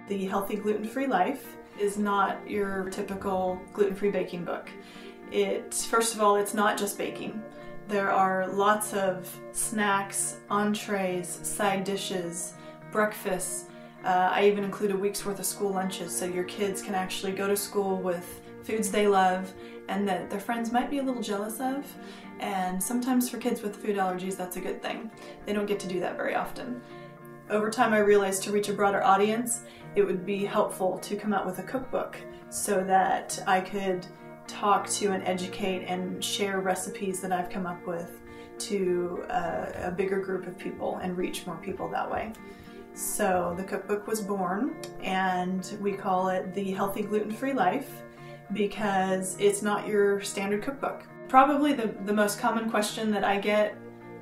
The Healthy Gluten-Free Life is not your typical gluten-free baking book. First of all, it's not just baking. There are lots of snacks, entrees, side dishes, breakfasts. I even include a week's worth of school lunches so your kids can actually go to school with foods they love and that their friends might be a little jealous of. And sometimes for kids with food allergies, that's a good thing. They don't get to do that very often. Over time, I realized to reach a broader audience, it would be helpful to come out with a cookbook so that I could talk to and educate and share recipes that I've come up with to a bigger group of people and reach more people that way. So the cookbook was born, and we call it The Healthy Gluten-Free Life because it's not your standard cookbook. Probably the most common question that I get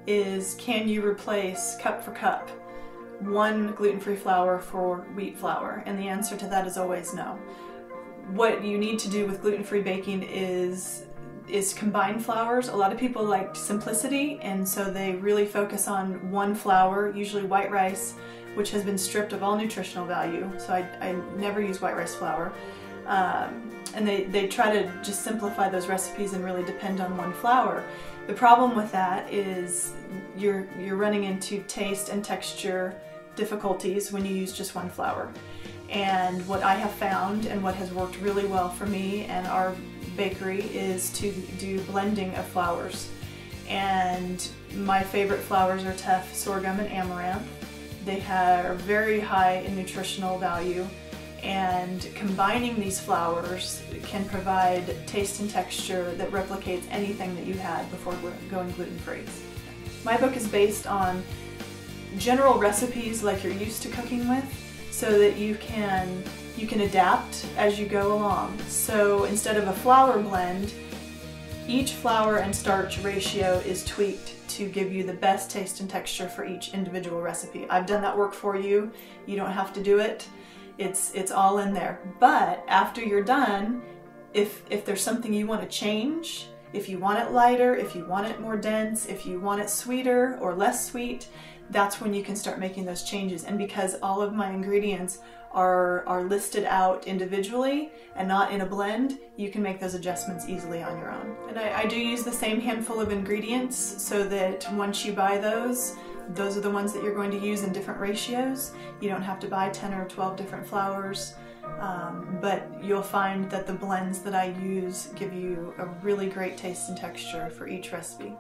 is, can you replace cup for cup one gluten-free flour for wheat flour? And the answer to that is always no. What you need to do with gluten-free baking is combine flours. A lot of people like simplicity, and so they really focus on one flour, usually white rice, which has been stripped of all nutritional value. So I never use white rice flour. And they try to just simplify those recipes and really depend on one flour. The problem with that is you're running into taste and texture difficulties when you use just one flour. And what I have found and what has worked really well for me and our bakery is to do blending of flours. And my favorite flours are teff, sorghum, and amaranth. They are very high in nutritional value, and combining these flours can provide taste and texture that replicates anything that you had before going gluten-free. My book is based on general recipes like you're used to cooking with, so that you can adapt as you go along. So instead of a flour blend, each flour and starch ratio is tweaked to give you the best taste and texture for each individual recipe. I've done that work for you. You don't have to do it. It's all in there. But after you're done, if there's something you want to change, if you want it lighter, if you want it more dense, if you want it sweeter or less sweet, that's when you can start making those changes. And because all of my ingredients are listed out individually and not in a blend, you can make those adjustments easily on your own. And I do use the same handful of ingredients so that once you buy those are the ones that you're going to use in different ratios. You don't have to buy 10 or 12 different flours, but you'll find that the blends that I use give you a really great taste and texture for each recipe.